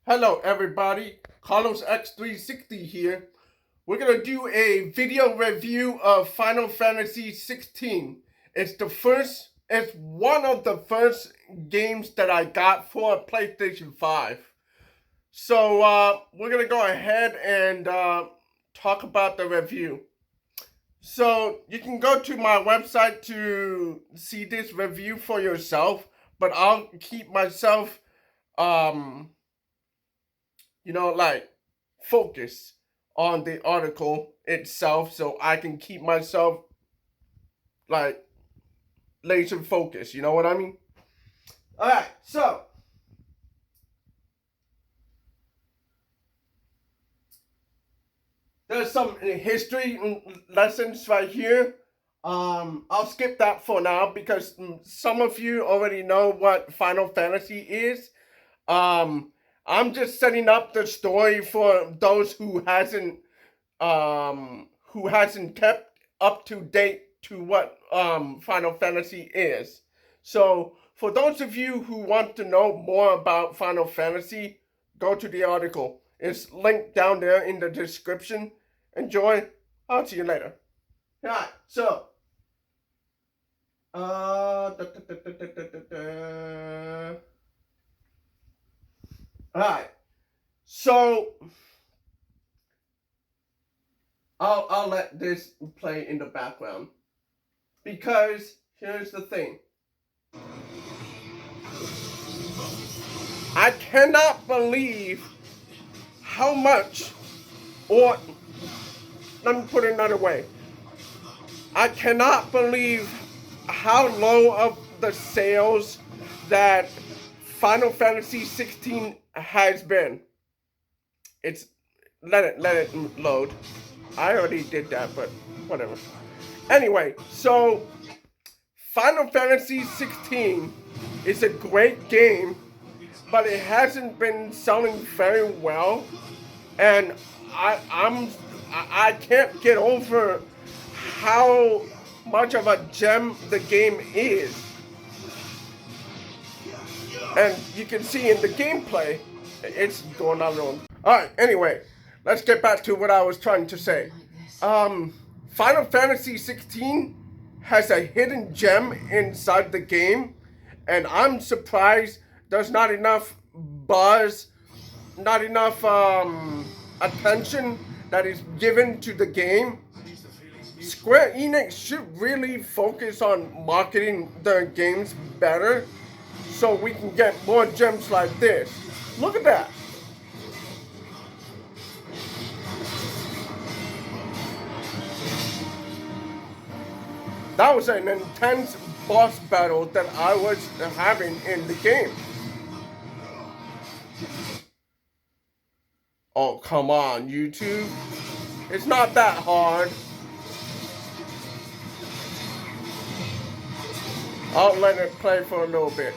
Hello everybody, CarlosX360 here. We're going to do a video review of Final Fantasy XVI. It's one of the first games that I got for PlayStation 5. So we're going to go ahead and talk about the review. So you can go to my website to see this review for yourself, but I'll keep myself focus on the article itself so I can keep myself laser focused, you know what I mean? Alright, so there's some history lessons right here. I'll skip that for now because some of you already know what Final Fantasy is. I'm just setting up the story for those who hasn't kept up to date to what Final Fantasy is. So for those of you who want to know more about Final Fantasy, go to the article. It's linked down there in the description. Enjoy. I'll see you later. Alright, so Alright, so I'll let this play in the background because here's the thing. I cannot believe how much, or let me put it another way. I cannot believe how low of the sales that Final Fantasy XVI has been. Let it load. I already did that, but whatever. Anyway, so Final Fantasy XVI is a great game, but it hasn't been selling very well, and I can't get over how much of a gem the game is. And you can see in the gameplay, it's going on wrong. Alright, anyway, let's get back to what I was trying to say. Final Fantasy XVI has a hidden gem inside the game, and I'm surprised there's not enough buzz, not enough attention that is given to the game. Square Enix should really focus on marketing their games better so we can get more gems like this. Look at that. That was an intense boss battle that I was having in the game. Oh, come on, YouTube. It's not that hard. I'll let it play for a little bit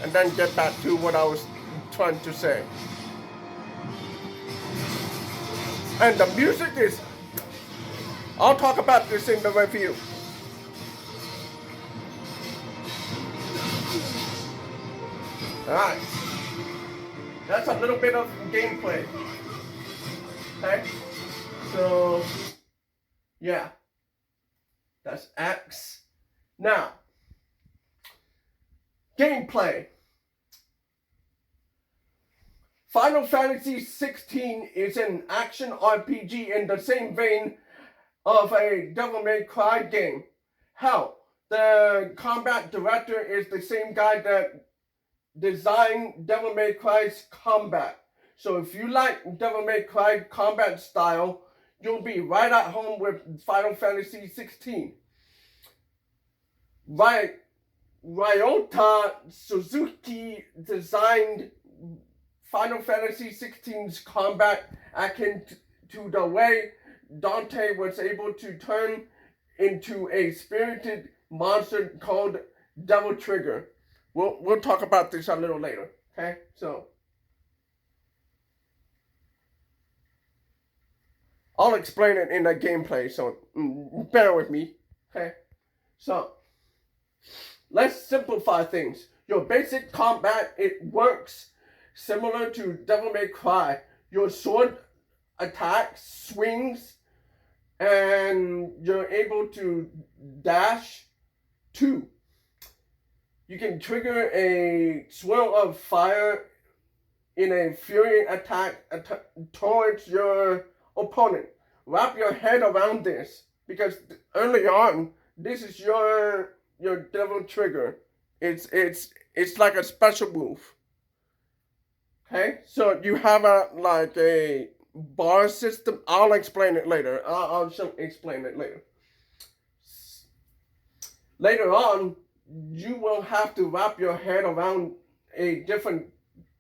and then get back to what I was trying to say. And the music is... I'll talk about this in the review. Alright. That's a little bit of gameplay. Okay? So, yeah. That's X. Now, gameplay. Final Fantasy XVI is an action RPG in the same vein of a Devil May Cry game. Hell, the combat director is the same guy that designed Devil May Cry's combat. So if you like Devil May Cry combat style, you'll be right at home with Final Fantasy XVI. Ryota Suzuki designed Final Fantasy XVI's combat akin to the way Dante was able to turn into a spirited monster called Devil Trigger. We'll talk about this a little later, okay? So I'll explain it in the gameplay, so bear with me, okay? So let's simplify things. Your basic combat, it works similar to Devil May Cry. Your sword attacks, swings, and you're able to dash too. You can trigger a swirl of fire in a fury attack towards your opponent. Wrap your head around this, because early on, this is your devil trigger. It's like a special move. Okay, so you have a bar system. I'll explain it later. I'll explain it later. Later on, you will have to wrap your head around a different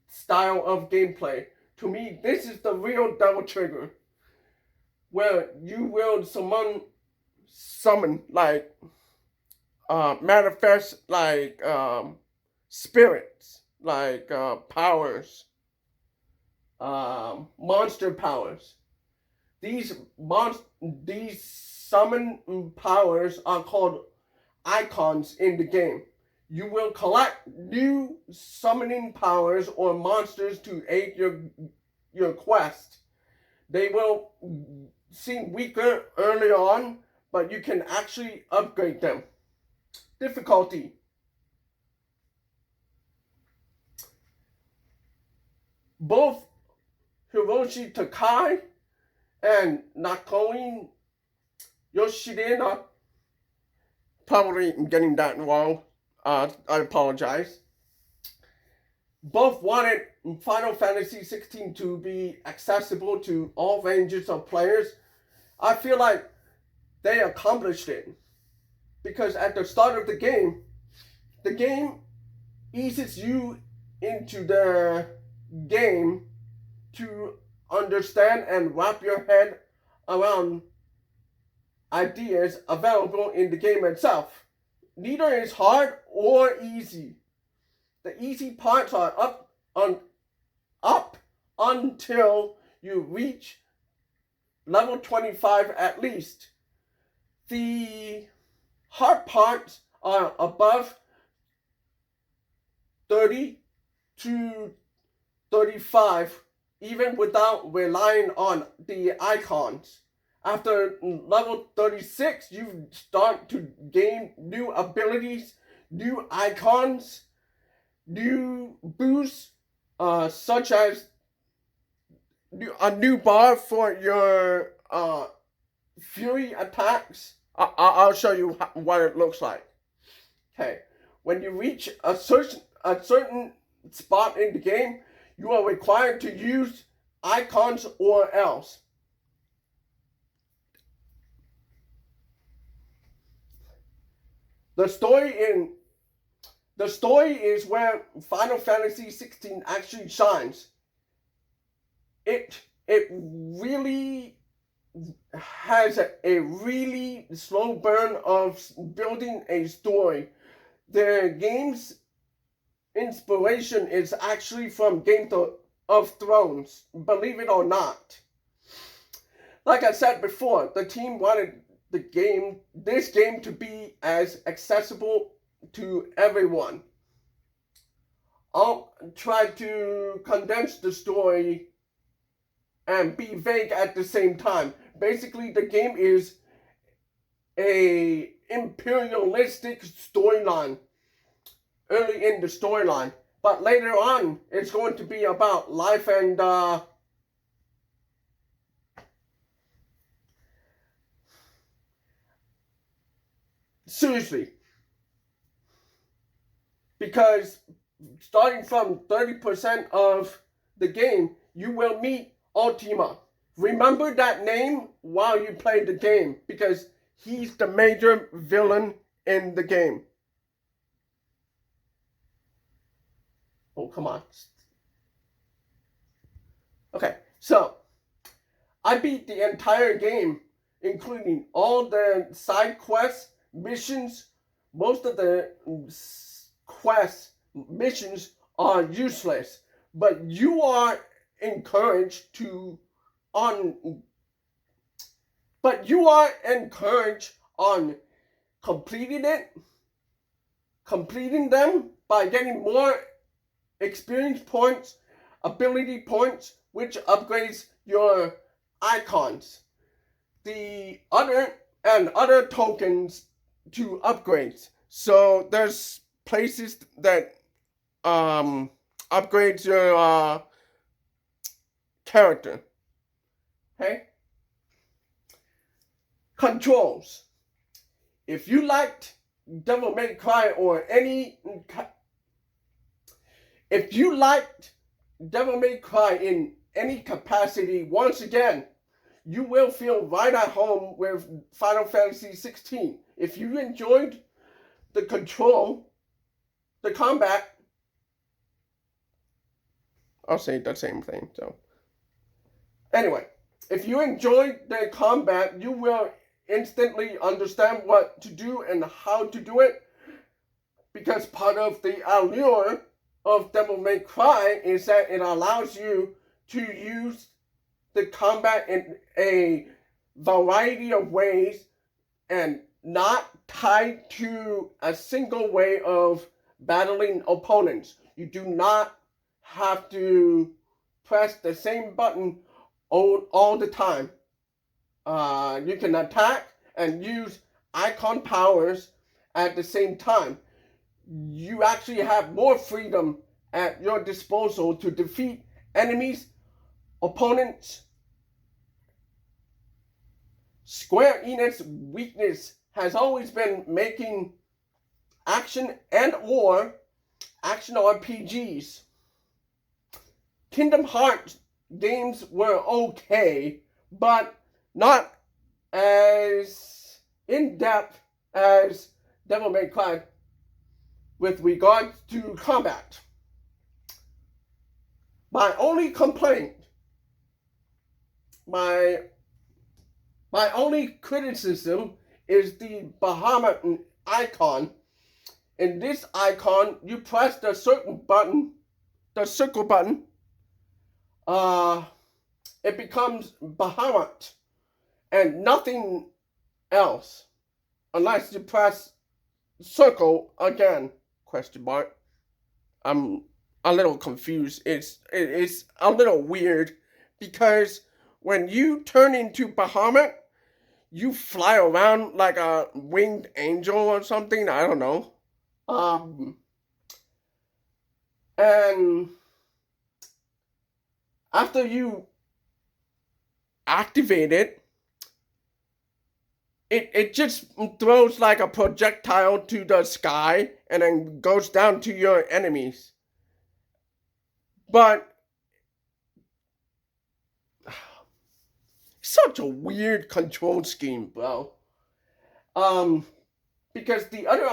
style of gameplay. To me, this is the real devil trigger, where you will summon like manifest like spirits, like powers, monster powers. These summon powers are called icons in the game. You will collect new summoning powers or monsters to aid your quest. They will seem weaker early on, but you can actually upgrade them. Difficulty. Both Hiroshi Takai and Nakoin Yoshida, probably getting that wrong, I apologize. Both wanted Final Fantasy XVI to be accessible to all ranges of players. I feel like they accomplished it, because at the start of the game eases you into the game to understand and wrap your head around ideas available in the game itself. Neither is hard or easy. The easy parts are up until you reach level 25 at least. The hard parts are above 30 to 35, even without relying on the icons. After level 36, you start to gain new abilities, new icons, new boosts, such as a new bar for your fury attacks. I'll show you what it looks like. Okay, when you reach a certain spot in the game, you are required to use icons or else. The story is where Final Fantasy XVI actually shines. It really has a really slow burn of building a story. The game's inspiration is actually from Game of Thrones, believe it or not. Like I said before, the team wanted this game to be as accessible to everyone. I'll try to condense the story and be vague at the same time. Basically, the game is a imperialistic storyline early in the storyline, but later on it's going to be about life and seriously, because starting from 30% of the game, you will meet Ultima. Remember that name while you play the game, because he's the major villain in the game. Oh, come on. Okay, so I beat the entire game, including all the side quests, missions. Most of the quests, missions are useless, but you are encouraged on completing them by getting more experience points, ability points, which upgrades your icons. The other tokens to upgrades. So there's places that upgrades your character. Okay? Controls. If you liked Devil May Cry or if you liked Devil May Cry in any capacity, once again, you will feel right at home with Final Fantasy XVI. If you enjoyed the control, the combat, I'll say the same thing. So, anyway, if you enjoyed the combat, you will instantly understand what to do and how to do it, because part of the allure of Devil May Cry is that it allows you to use the combat in a variety of ways and not tied to a single way of battling opponents. You do not have to press the same button all the time. You can attack and use icon powers at the same time. You actually have more freedom at your disposal to defeat enemies, opponents. Square Enix's weakness has always been making action or action RPGs. Kingdom Hearts games were okay, but not as in-depth as Devil May Cry with regards to combat. My only complaint, my only criticism is the Bahamut icon. In this icon, you press the circle button, it becomes Bahamut and nothing else unless you press circle again, ? I'm a little confused. It's a little weird because when you turn into Bahamut, you fly around like a winged angel or something. I don't know. And after you activate it just throws like a projectile to the sky and then goes down to your enemies. But such a weird control scheme, bro. Because the other,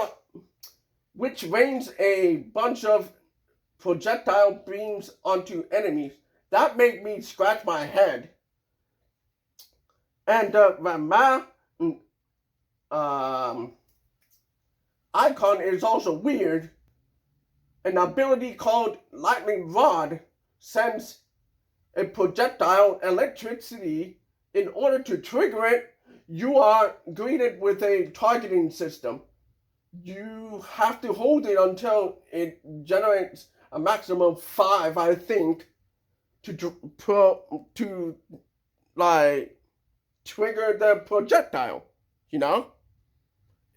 which rains a bunch of projectile beams onto enemies, that made me scratch my head. And the Rama icon is also weird. An ability called Lightning Rod sends a projectile electricity. In order to trigger it, you are greeted with a targeting system. You have to hold it until it generates a maximum of 5, I think, to like trigger the projectile. You know,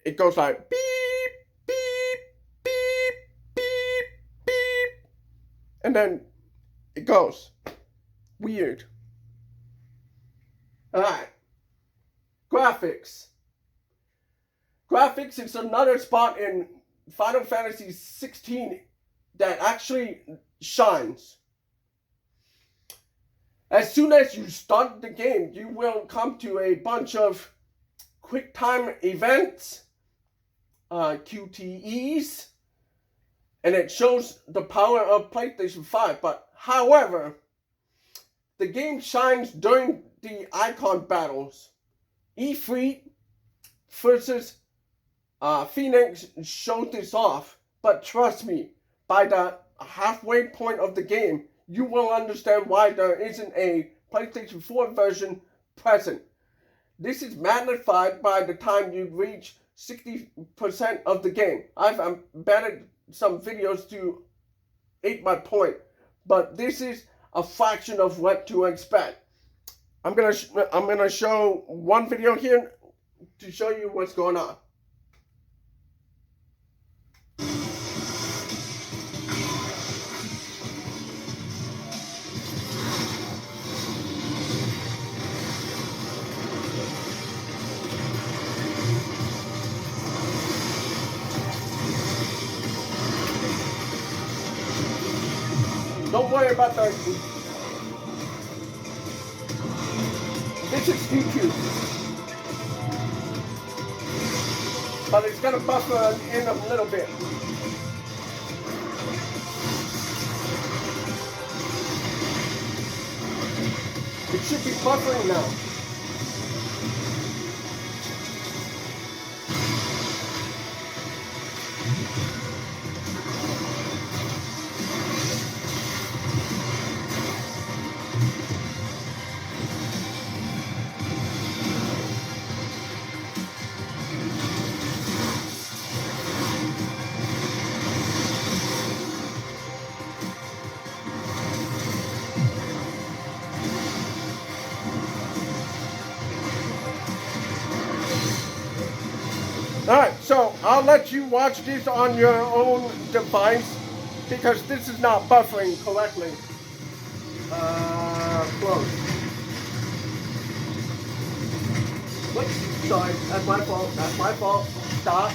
it goes like beep, beep, beep, beep, beep, and then it goes. Weird. Alright. Graphics. Graphics is another spot in Final Fantasy XVI that actually shines. As soon as you start the game, you will come to a bunch of quick time events, QTEs, and it shows the power of PlayStation 5. But however, the game shines during the icon battles. E3 versus Phoenix showed this off, but trust me, by the halfway point of the game, you will understand why there isn't a PlayStation 4 version present. This is magnified by the time you reach 60% of the game. I've embedded some videos to aid my point, but this is a fraction of what to expect. I'm gonna show one video here to show you what's going on. Don't worry about the. This is YouTube, but it's gonna buffer in a little bit. It should be buffering now. Alright, so I'll let you watch this on your own device because this is not buffering correctly. Close. Whoops, sorry, that's my fault, Stop.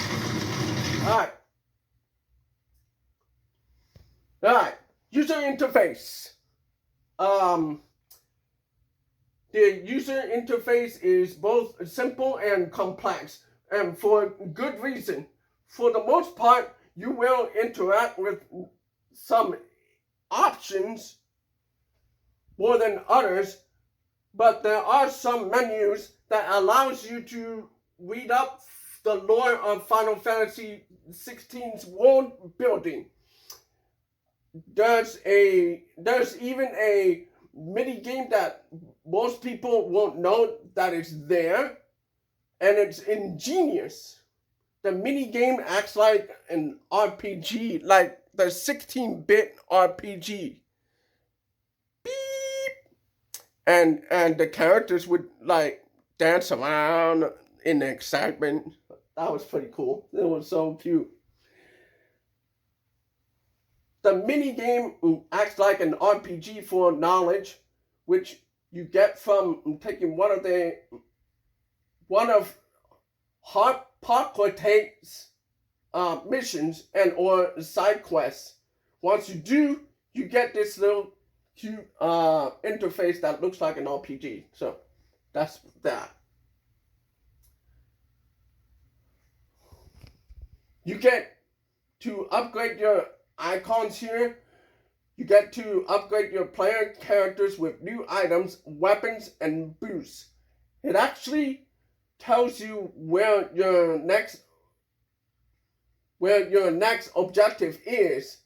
Alright, user interface. The user interface is both simple and complex. And for good reason. For the most part, you will interact with some options more than others, but there are some menus that allows you to read up the lore of Final Fantasy XVI's world building. There's even a mini game that most people won't know that it's there. And it's ingenious. The mini game acts like an RPG, like the 16-bit RPG. Beep. And the characters would like dance around in excitement. That was pretty cool. It was so cute. The mini game acts like an RPG for knowledge, which you get from taking one of Harcourt's missions and or side quests. Once you do, you get this little cute interface that looks like an RPG. So that's that. You get to upgrade your icons here. You get to upgrade your player characters with new items, weapons, and boosts. It actually tells you where your next objective is,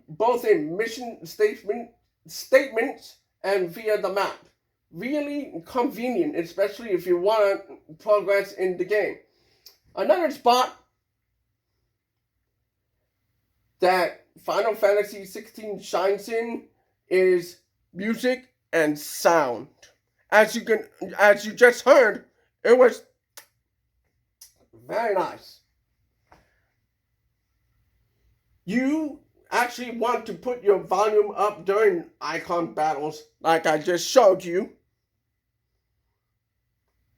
both in mission statements and via the map. Really convenient, especially if you want to progress in the game. Another spot that Final Fantasy XVI shines in is music and sound. As you just heard, it was very nice. You actually want to put your volume up during icon battles, like I just showed you.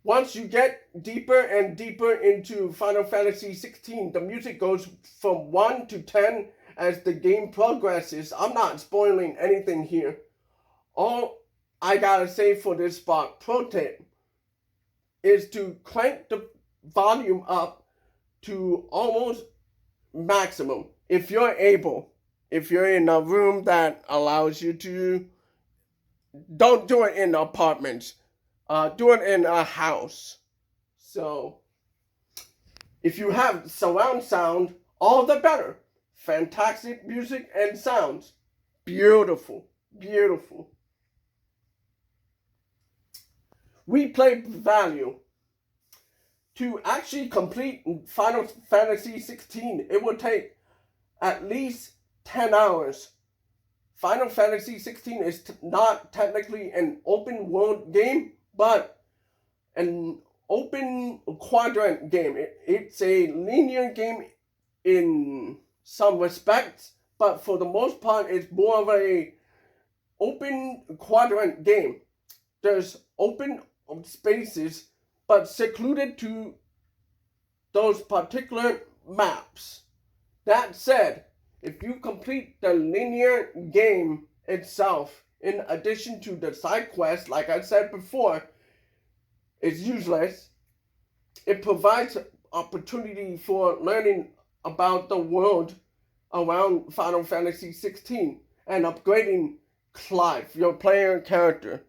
Once you get deeper and deeper into Final Fantasy XVI, the music goes from 1 to 10 as the game progresses. I'm not spoiling anything here. All I gotta say for this spot, pro tip, is to crank the volume up to almost maximum if you're able. If you're in a room that allows you to, don't do it in apartments. Do it in a house. So, if you have surround sound, all the better. Fantastic music and sounds. Beautiful. Beautiful. Replay value. To actually complete Final Fantasy XVI, it will take at least 10 hours. Final Fantasy XVI is not technically an open world game, but an open quadrant game. It's a linear game in some respects, but for the most part, it's more of a open quadrant game. There's open spaces, but secluded to those particular maps. That said, if you complete the linear game itself, in addition to the side quests, like I said before, it's useless. It provides opportunity for learning about the world around Final Fantasy XVI and upgrading Clive, your player character.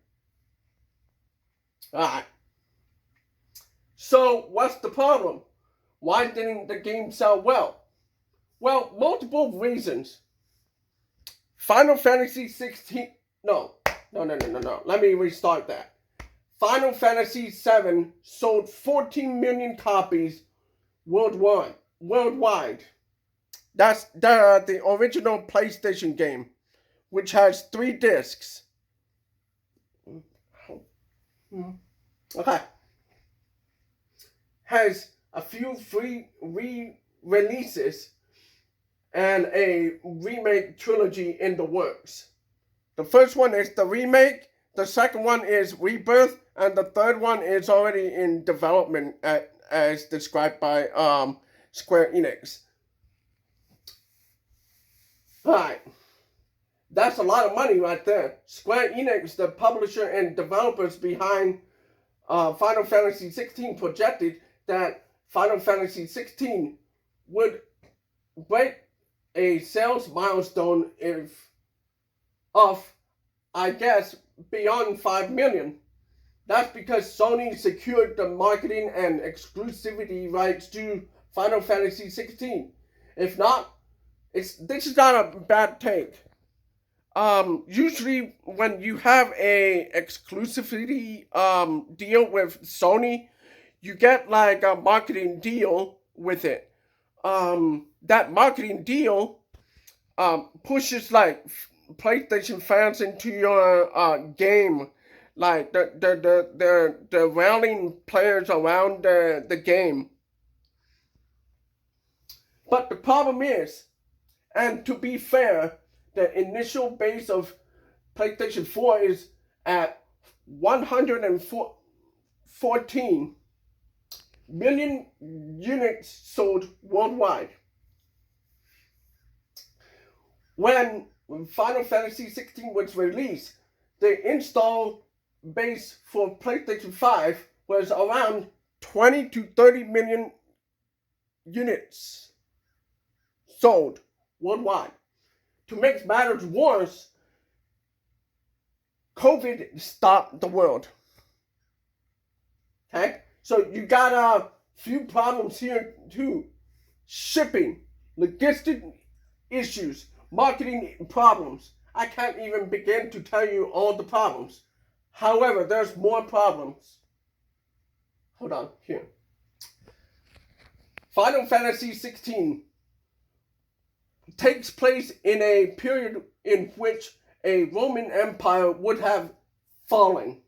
Alright. So, what's the problem? Why didn't the game sell well? Well, multiple reasons. Final Fantasy XVI... No. Let me restart that. Final Fantasy VII sold 14 million copies worldwide. That's the original PlayStation game, which has 3 discs. Okay. Has a few free re-releases and a remake trilogy in the works. The first one is the remake, the second one is Rebirth, and the third one is already in development as described by Square Enix. Alright. That's a lot of money right there. Square Enix, the publisher and developers behind Final Fantasy XVI, projected that Final Fantasy XVI would break a sales milestone of, I guess, beyond 5 million. That's because Sony secured the marketing and exclusivity rights to Final Fantasy XVI. If not, this is not a bad take. Usually when you have a exclusivity deal with Sony, you get like a marketing deal with it. That marketing deal pushes like PlayStation fans into your game, like the rallying players around the game. But the problem is, and to be fair, the initial base of PlayStation 4 is at 114 million units sold worldwide. When Final Fantasy XVI was released, the install base for PlayStation 5 was around 20 to 30 million units sold worldwide. To make matters worse, COVID stopped the world. Okay? So you got a few problems here too. Shipping, logistic issues, marketing problems. I can't even begin to tell you all the problems. However, there's more problems. Hold on, here. Final Fantasy XVI takes place in a period in which a Roman Empire would have fallen.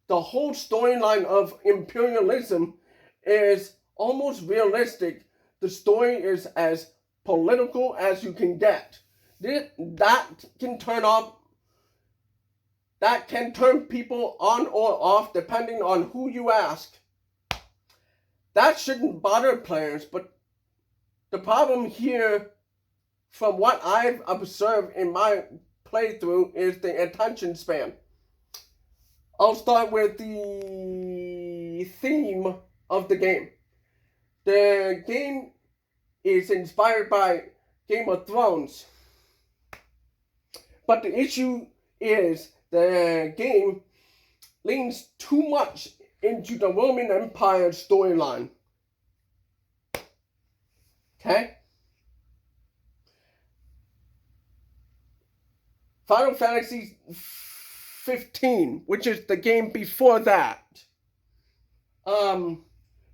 The whole storyline of imperialism is almost realistic. The story is as political as you can get. That can turn people on or off depending on who you ask. That shouldn't bother players, but the problem here, from what I've observed in my playthrough, is the attention span. I'll start with the theme of the game. The game is inspired by Game of Thrones. But the issue is the game leans too much into the Roman Empire storyline. Okay? Final Fantasy XV, which is the game before that,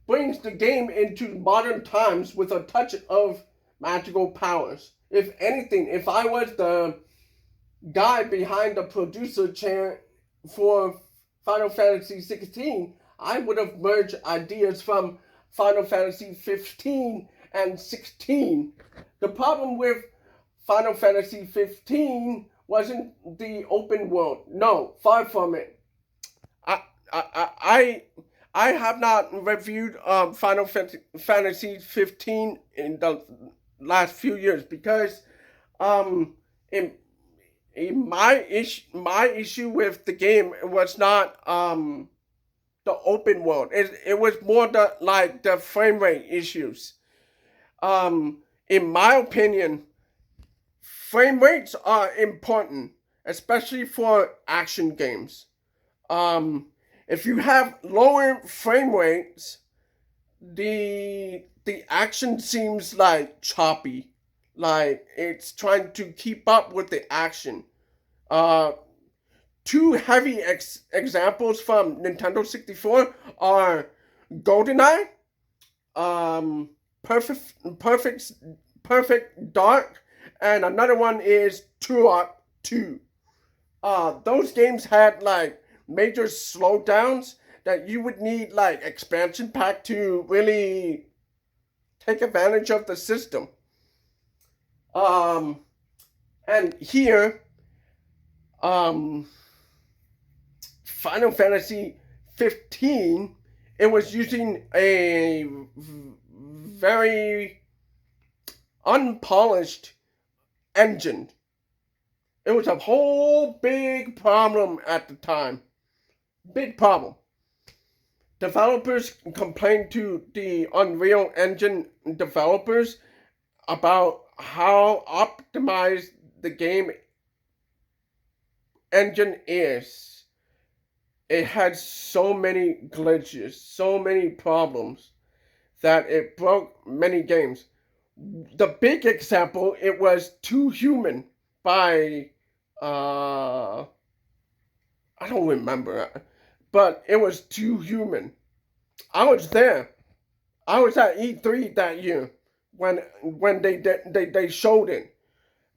brings the game into modern times with a touch of magical powers. If anything, if I was the guy behind the producer chair for Final Fantasy XVI, I would have merged ideas from Final Fantasy 15 and 16. The problem with Final Fantasy 15 wasn't the open world. No, far from it. I I I have not reviewed Final Fantasy 15 in the last few years because um in my issue with the game was not the open world. It was more the frame rate issues. In my opinion, frame rates are important, especially for action games. Um, if you have lower frame rates, the action seems like choppy, like it's trying to keep up with the action. Uh, Two heavy examples from Nintendo 64 are GoldenEye, um, Perfect, Perfect, Perfect Dark, and another one is Turok 2. Those games had like major slowdowns that you would need like expansion pack to really take advantage of the system. Um, and here, um, Final Fantasy 15, it was using a very unpolished engine. It was a whole big problem at the time. Big problem. Developers complained to the Unreal Engine developers about how optimized the game engine is. It had so many glitches, so many problems that it broke many games. The big example, it was Too Human by I don't remember, but it was Too Human. I was there. I was at E3 that year when they showed it.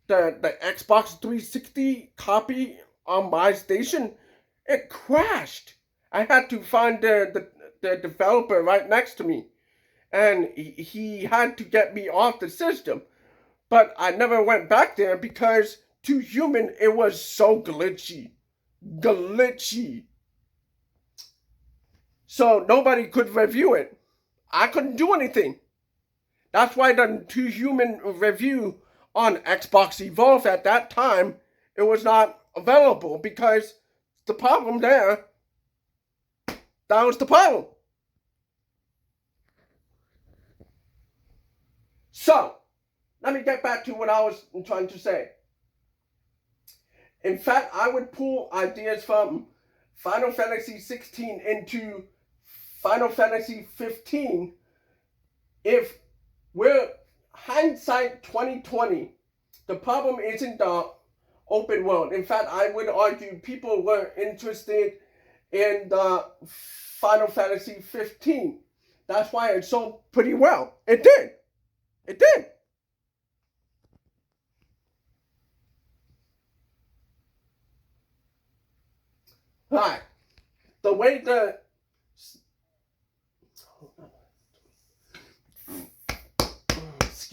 The Xbox 360 copy on my station, it crashed. I had to find the developer right next to me, and he had to get me off the system. But I never went back there because Too Human, it was so glitchy. Glitchy. So nobody could review it. I couldn't do anything. That's why the Too Human review on Xbox Evolve at that time, it was not available because the problem there, that was the problem. So, let me get back to what I was trying to say. In fact, I would pull ideas from Final Fantasy 16 into Final Fantasy 15 if we're hindsight 2020. The problem isn't the open world. In fact, I would argue people were interested in the Final Fantasy 15. That's why it sold pretty well. It did. It did. Alright. The way the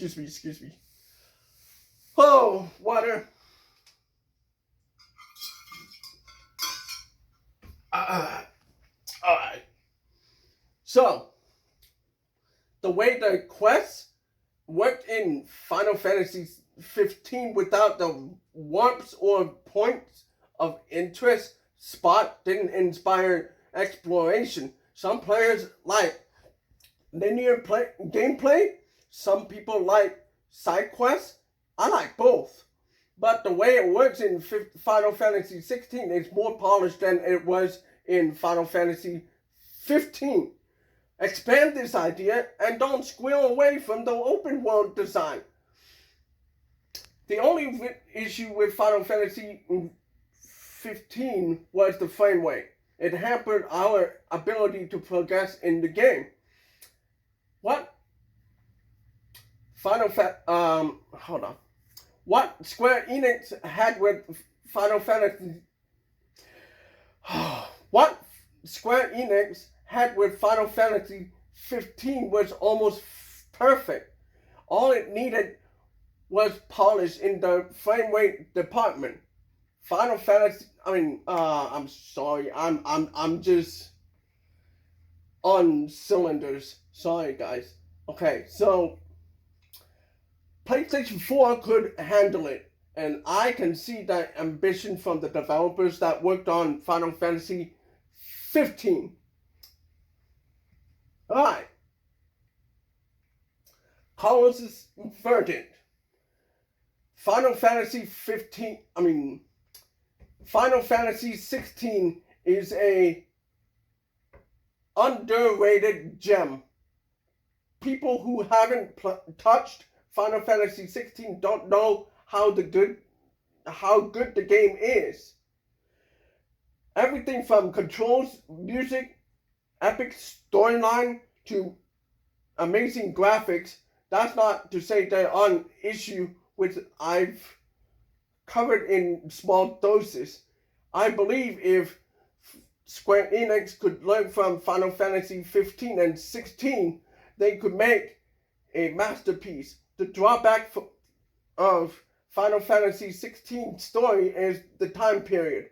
excuse me. Oh, water. Alright. So, the way the quests worked in Final Fantasy 15 without the warps or points of interest spot didn't inspire exploration. Some players like linear gameplay. Some people like side quests. I like both. But the way it works in Final Fantasy 16 is more polished than it was in Final Fantasy 15. Expand this idea and don't squeal away from the open world design. The only issue with Final Fantasy 15 was the frame rate. It hampered our ability to progress in the game. What Hold on. What Square Enix had with Final Fantasy. What Square Enix had with Final Fantasy 15 was almost perfect. All it needed was polish in the frame rate department. Final Fantasy. I'm sorry. I'm just on cylinders. Sorry, guys. Okay, so PlayStation 4 could handle it, and I can see that ambition from the developers that worked on Final Fantasy 15. Alright. Carlos's verdict. Final Fantasy 16 is a underrated gem. People who haven't touched Final Fantasy 16 don't know how good the game is. Everything from controls, music, epic storyline to amazing graphics. That's not to say they're on issue, which I've covered in small doses. I believe if Square Enix could learn from Final Fantasy 15 and 16, they could make a masterpiece. The drawback of Final Fantasy 16 story is the time period.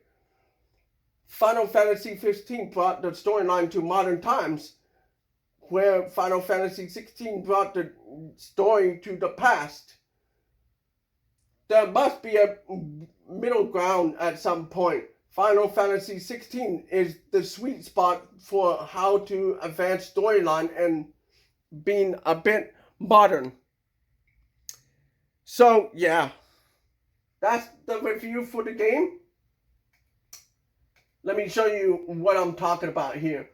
Final Fantasy 15 brought the storyline to modern times, where Final Fantasy 16 brought the story to the past. There must be a middle ground at some point. Final Fantasy 16 is the sweet spot for how to advance storyline and being a bit modern. So, yeah. That's the review for the game. Let me show you what I'm talking about here.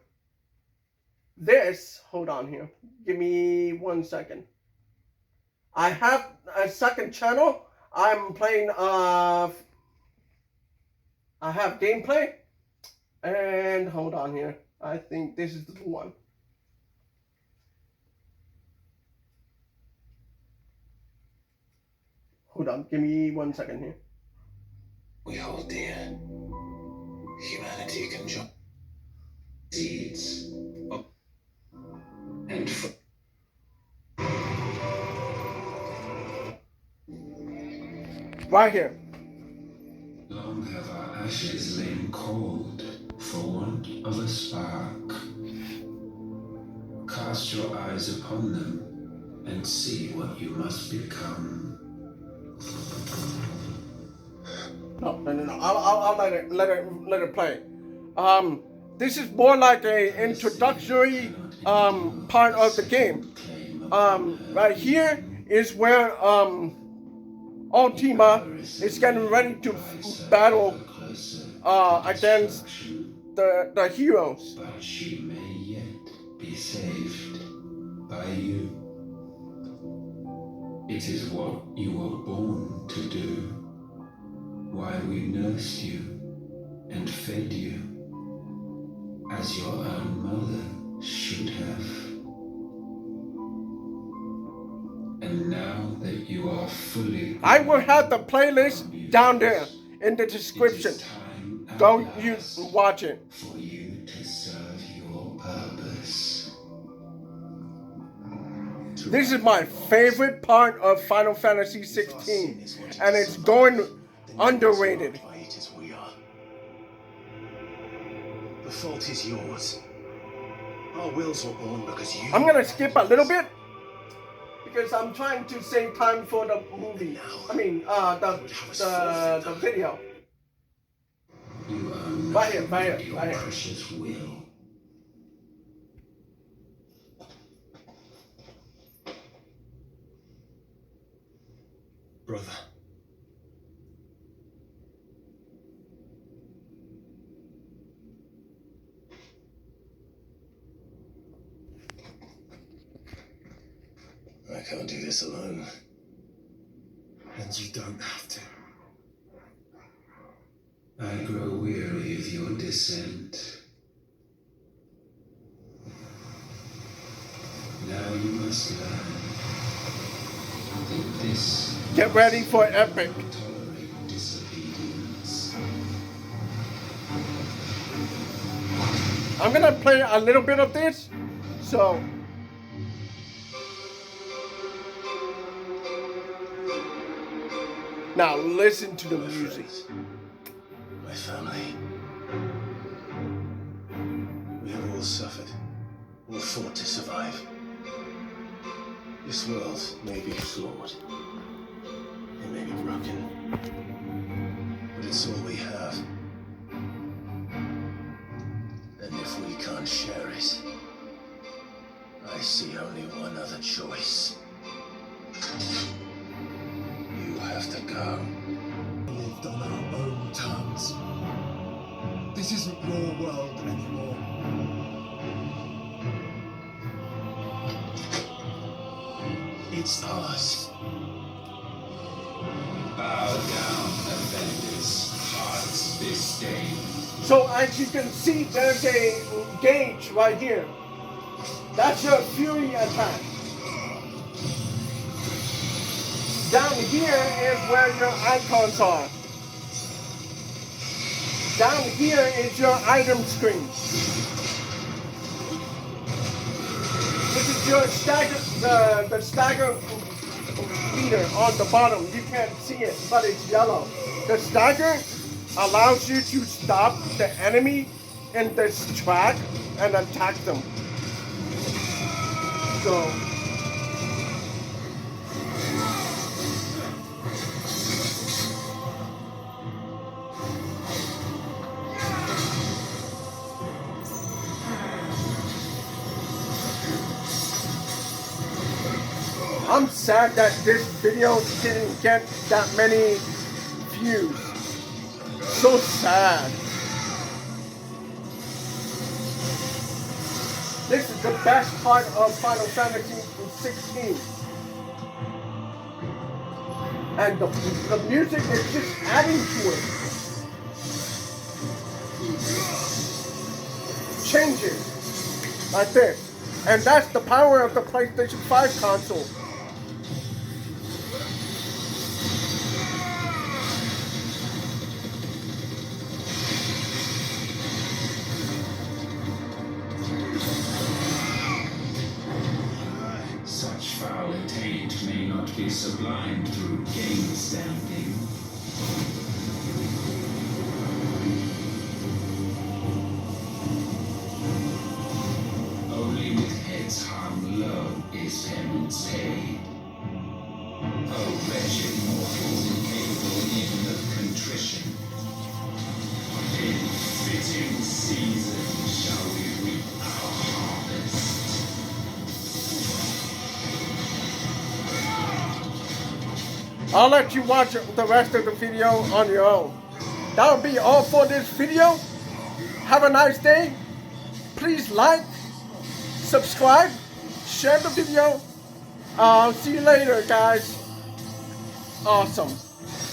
Hold on here. Give me 1 second. I have a second channel. I'm playing, I have gameplay. And hold on here. I think this is the one. Hold on, give me 1 second here. We hold dear. Humanity can join seeds and right here. long have our ashes lain cold for want of a spark. Cast your eyes upon them and see what you must become. No. I'll let it play. This is more like a introductory part of the game. Right here is where Ultima is getting ready to battle against the heroes. But she may yet be saved by you. It is what you were born to do. Why we nursed you and fed you as your own mother should have. And now that you are fully, I will have the playlist down there in the description. Go you watch it. For you to serve your purpose. This is my favorite part of Final Fantasy 16, and it's going underrated. The fault is yours. Our wills were born because you. I'm gonna skip a little bit because I'm trying to save time for the movie. The video. You are Right here. your precious will. Brother. I can't do this alone. And you don't have to. I grow weary of your dissent. Now you must learn that this Get ready for epic. tolerate disobedience. I'm gonna play a little bit of this. So now listen to the music. My family. We have all suffered, all fought to survive. This world may be flawed. It may be broken. But it's all we have. And if we can't share it, I see only one other choice. You have to go. We lived on our own terms. This isn't your world anymore. It's ours. Bow down, offenders, hearts disdain. So as you can see, there's a gauge right here. That's your fury attack. Down here is where your icons are. Down here is your item screen. This is your stagger, the stagger meter on the bottom. You can't see it, but it's yellow. The stagger allows you to stop the enemy in this track and attack them. So I'm sad that this video didn't get that many views. So sad. This is the best part of Final Fantasy XVI. And the music is just adding to it. Changes like this. And that's the power of the PlayStation 5 console. Such foul attaint may not be sublimed through game standing. Only with heads hung low is penance paid. O wretched mortals incapable even of contrition. In fitting season shall we reap our harvest. I'll let you watch the rest of the video on your own. That'll be all for this video. Have a nice day. Please like, subscribe, share the video. See you later, guys. Awesome.